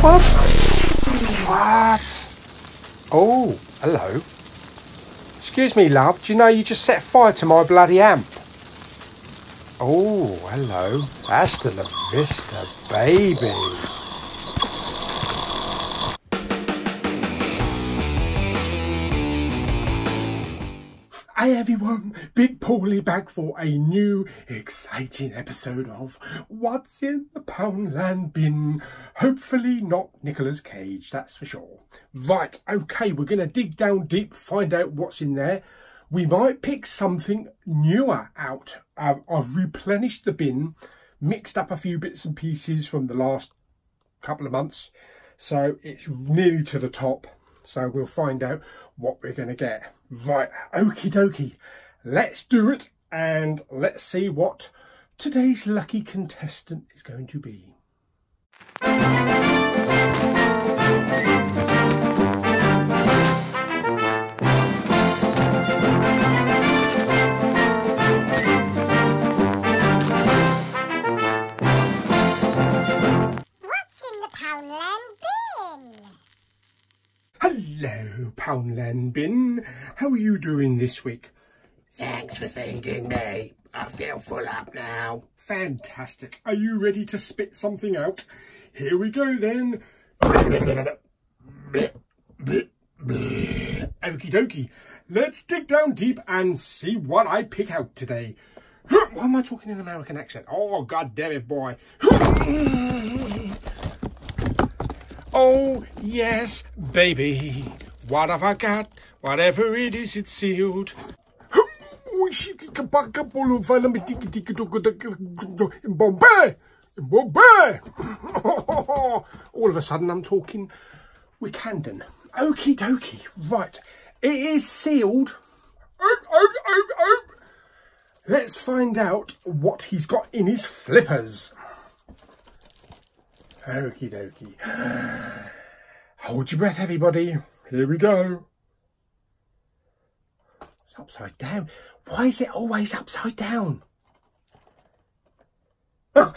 What? What? Oh, hello. Excuse me, love. Do you know you just set fire to my bloody amp? Oh, hello. Hasta la vista, baby. Hey everyone, Big Pauly back for a new exciting episode of What's in the Poundland Bin. Hopefully not Nicolas Cage, that's for sure. Right, okay, we're going to dig down deep, find out what's in there. We might pick something newer out. I've replenished the bin, mixed up a few bits and pieces from the last couple of months, so it's nearly to the top. So we'll find out what we're going to get. Right, okie dokie, let's do it and let's see what today's lucky contestant is going to be. What's in the Poundland bin? Hello, Poundland Bin. How are you doing this week? Thanks for feeding me. I feel full up now. Fantastic. Are you ready to spit something out? Here we go then. Okie dokie. Let's dig down deep and see what I pick out today. Why am I talking in an American accent? Oh, god damn it, boy. Oh, yes, baby. What have I got? Whatever it is, it's sealed. All of a sudden, I'm talking Wikandan. Okie dokie. Right. It is sealed. Let's find out what he's got in his flippers. Okie dokie. Hold your breath, everybody. Here we go. It's upside down. Why is it always upside down? Oh.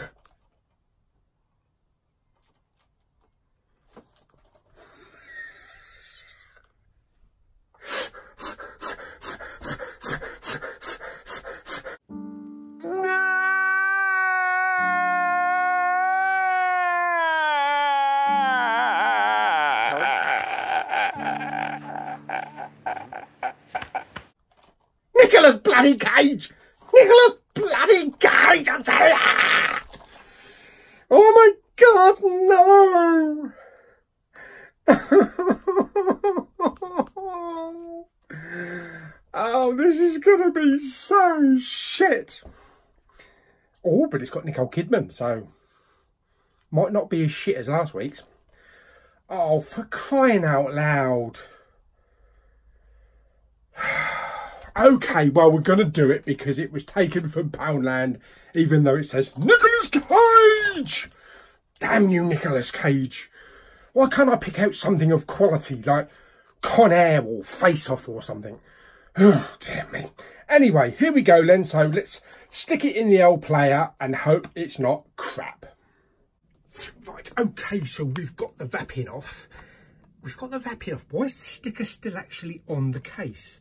Nicolas bloody Cage! Nicolas bloody Cage, I'm telling you! Oh my god, no! Oh, this is gonna be so shit! Oh, but it's got Nicole Kidman, so might not be as shit as last week's. Oh, for crying out loud! Okay, well, we're going to do it because it was taken from Poundland, even though it says Nicolas Cage! Damn you, Nicolas Cage. Why can't I pick out something of quality, like Con Air or Face Off or something? Oh, dear me. Anyway, here we go then. So let's stick it in the old player and hope it's not crap. Right, okay, so we've got the wrapping off. Why is the sticker still actually on the case?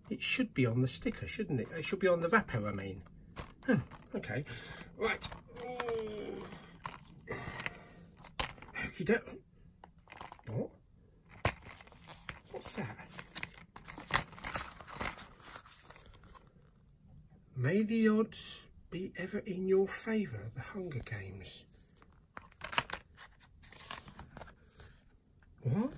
It should be on the sticker, shouldn't it? It should be on the wrapper, I mean. Okay. Right. Okie doke. What? What's that? May the odds be ever in your favour, the Hunger Games. What?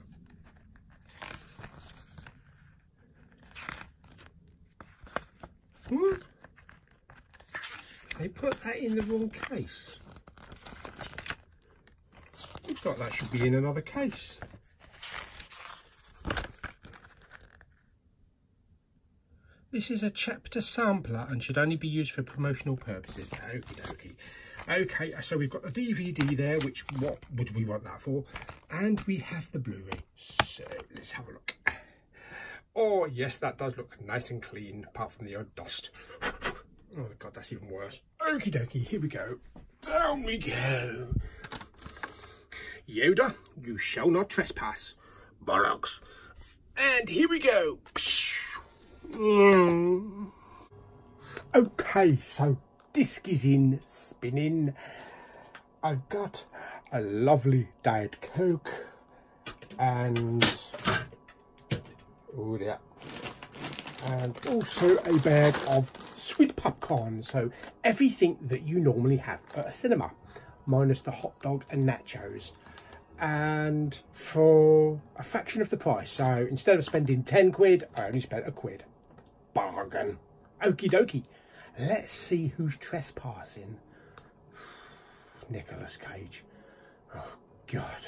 What? They put that in the wrong case. Looks like that should be in another case. This is a chapter sampler and should only be used for promotional purposes. Okie dokie. Okay, so we've got the DVD there, which what would we want that for? And we have the Blu-ray. So let's have a look. Oh, yes, that does look nice and clean, apart from the odd dust. Oh, God, that's even worse. Okie dokie, here we go. Down we go. Yoda, you shall not trespass. Bollocks. And here we go. Okay, so disc is in, spinning. I've got a lovely Diet Coke and oh yeah, and also a bag of sweet popcorn. So everything that you normally have at a cinema, minus the hot dog and nachos. And for a fraction of the price. So instead of spending 10 quid, I only spent a quid. Bargain. Okie dokie. Let's see who's trespassing. Nicolas Cage. Oh, God.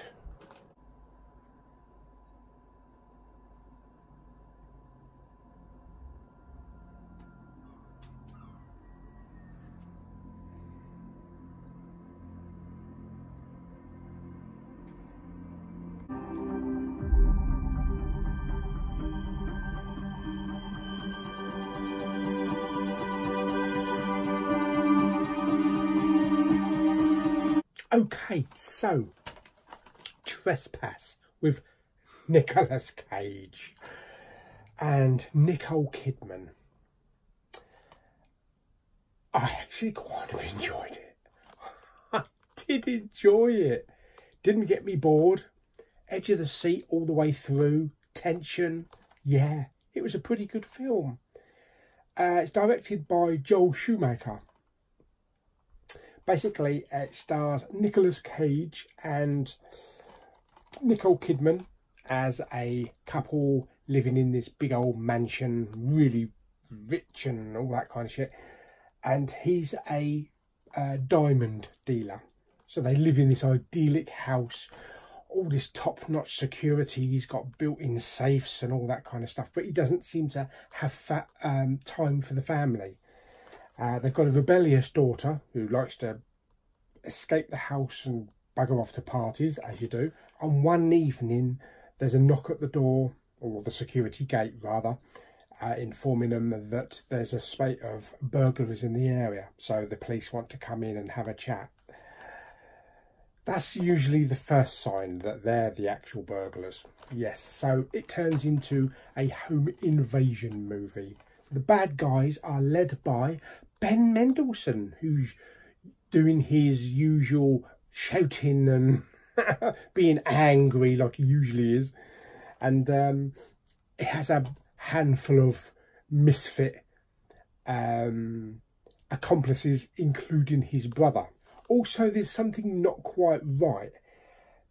Okay, so Trespass with Nicolas Cage and Nicole Kidman. I actually quite enjoyed it. I did enjoy it. Didn't get me bored. Edge of the seat all the way through. Tension. Yeah, it was a pretty good film. It's directed by Joel Schumacher. Basically, it stars Nicolas Cage and Nicole Kidman as a couple living in this big old mansion, really rich and all that kind of shit. And he's a diamond dealer. So they live in this idyllic house, all this top-notch security. He's got built-in safes and all that kind of stuff. But he doesn't seem to have time for the family. They've got a rebellious daughter who likes to escape the house and bugger off to parties, as you do. And one evening, there's a knock at the door, or the security gate rather, informing them that there's a spate of burglars in the area. So the police want to come in and have a chat. That's usually the first sign that they're the actual burglars. Yes, so it turns into a home invasion movie. The bad guys are led by Ben Mendelsohn, who's doing his usual shouting and being angry like he usually is. And it has a handful of misfit accomplices, including his brother. Also, there's something not quite right,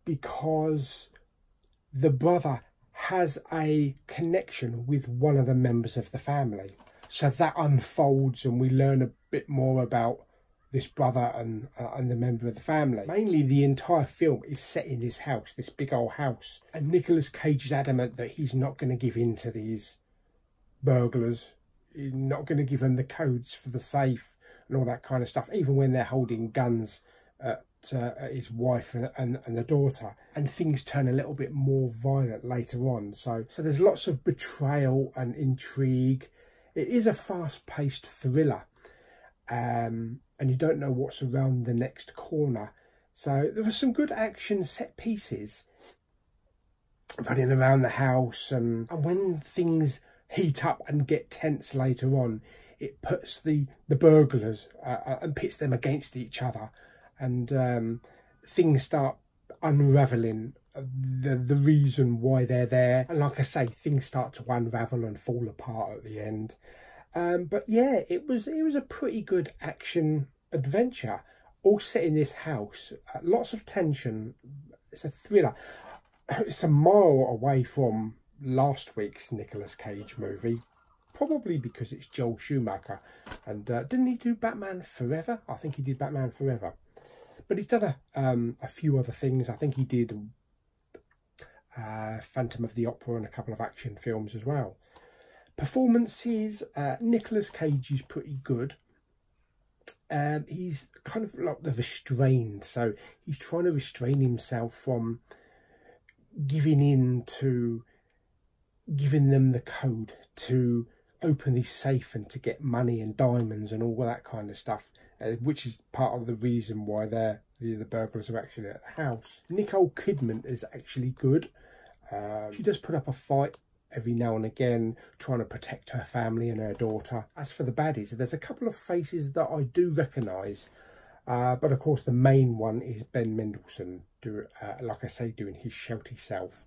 because the brother has a connection with one of the members of the family. So that unfolds and we learn a bit more about this brother and the member of the family. Mainly the entire film is set in this house, this big old house. And Nicolas Cage is adamant that he's not going to give in to these burglars. He's not going to give them the codes for the safe and all that kind of stuff, even when they're holding guns at his wife and the daughter. And things turn a little bit more violent later on. So there's lots of betrayal and intrigue. It is a fast-paced thriller, and you don't know what's around the next corner. So there were some good action set pieces running around the house, and when things heat up and get tense later on, it puts the burglars and pits them against each other, and things start unravelling the reason why they're there. And like I say, things start to unravel and fall apart at the end. But yeah, it was a pretty good action adventure, all set in this house. Lots of tension. It's a thriller. It's a mile away from last week's Nicolas Cage movie, probably because it's Joel Schumacher. And didn't he do Batman Forever? I think he did Batman Forever. But he's done a few other things. I think he did Phantom of the Opera and a couple of action films as well. Performances, Nicolas Cage is pretty good. He's kind of like the restrained, so he's trying to restrain himself from giving in to giving them the code to open this safe and to get money and diamonds and all that kind of stuff. which is part of the reason why the burglars are actually at the house. Nicole Kidman is actually good. She does put up a fight every now and again, trying to protect her family and her daughter. As for the baddies, there's a couple of faces that I do recognise. But of course, the main one is Ben Mendelsohn, like I say, doing his shouty self,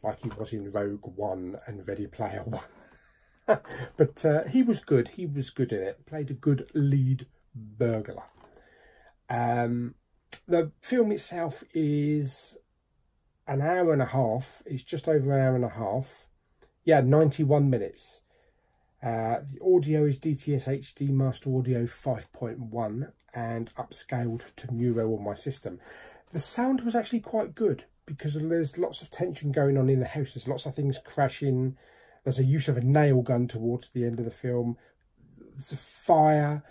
like he was in Rogue One and Ready Player One. But he was good. He was good in it. Played a good lead burglar. The film itself is an hour and a half. It's just over an hour and a half. Yeah, 91 minutes. The audio is DTS HD Master Audio 5.1 and upscaled to Neuro on my system. The sound was actually quite good because there's lots of tension going on in the house. There's lots of things crashing. There's a use of a nail gun towards the end of the film. There's a fire,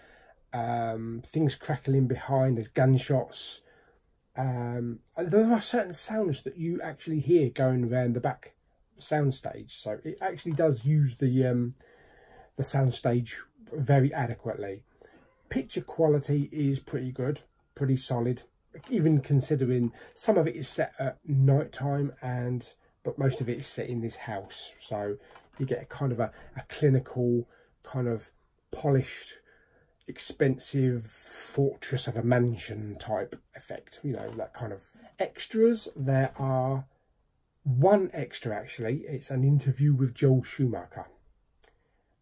things crackling behind, there's gunshots. And there are certain sounds that you actually hear going around the back soundstage. So it actually does use the soundstage very adequately. Picture quality is pretty good, pretty solid, even considering some of it is set at night time, but most of it is set in this house. So you get a kind of a clinical, kind of polished, expensive fortress of a mansion type effect. You know, that kind of extras. There are one extra actually. It's an interview with Joel Schumacher.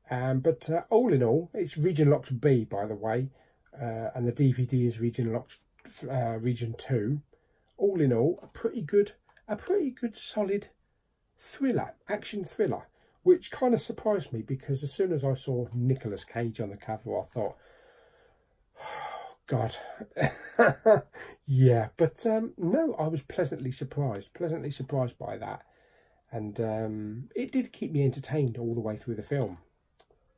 But all in all, it's region locked B, by the way, and the DVD is region locked region 2. All in all, a pretty good solid thriller, action thriller, which kind of surprised me because as soon as I saw Nicolas Cage on the cover, I thought, oh, God, yeah. But no, I was pleasantly surprised by that, and it did keep me entertained all the way through the film.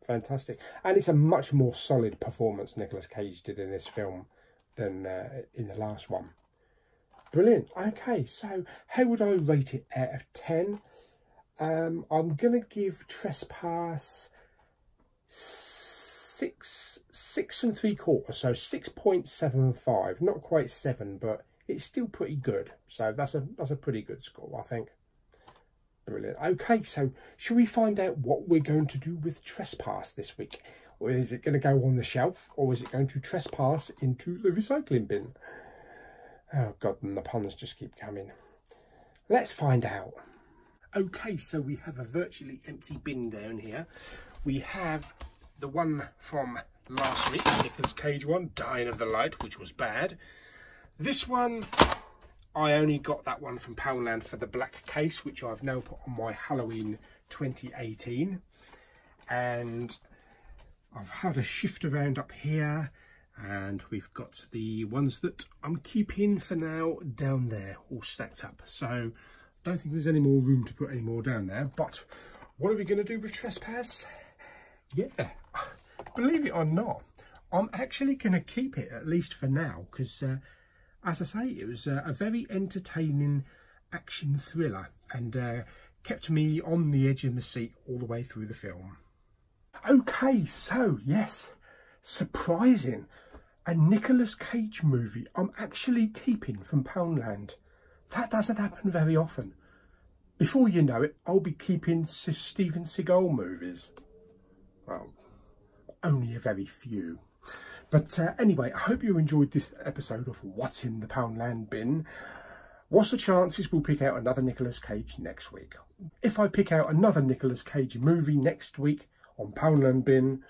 Fantastic. And it's a much more solid performance Nicolas Cage did in this film than in the last one. Brilliant. Okay, so how would I rate it out of 10? I'm going to give Trespass 6 3/4, so 6.75. Not quite 7, but it's still pretty good. So that's a pretty good score, I think. Brilliant. Okay, so shall we find out what we're going to do with Trespass this week? Or is it going to go on the shelf, or is it going to trespass into the recycling bin? Oh God, and the puns just keep coming. Let's find out. Okay, so we have a virtually empty bin down here. We have the one from last week, the Nicolas Cage one, Dying of the Light, which was bad. This one, I only got that one from Poundland for the black case, which I've now put on my Halloween 2018. And I've had a shift around up here, and we've got the ones that I'm keeping for now down there, all stacked up. So I don't think there's any more room to put any more down there. But what are we going to do with Trespass? Yeah, believe it or not, I'm actually going to keep it, at least for now, because as I say, it was a very entertaining action thriller and kept me on the edge of the seat all the way through the film. Okay, so yes, surprising, a Nicolas Cage movie I'm actually keeping from Poundland. That doesn't happen very often. Before you know it, I'll be keeping Steven Seagal movies. Well, only a very few. But anyway, I hope you enjoyed this episode of What's in the Poundland Bin. What's the chances we'll pick out another Nicolas Cage next week? If I pick out another Nicolas Cage movie next week on Poundland Bin,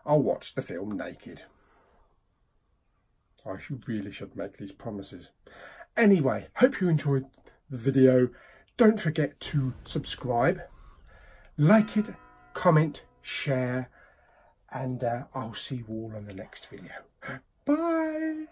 I'll watch the film naked. I really should make these promises. Anyway, hope you enjoyed the video. Don't forget to subscribe, like it, comment, share, and I'll see you all on the next video. Bye!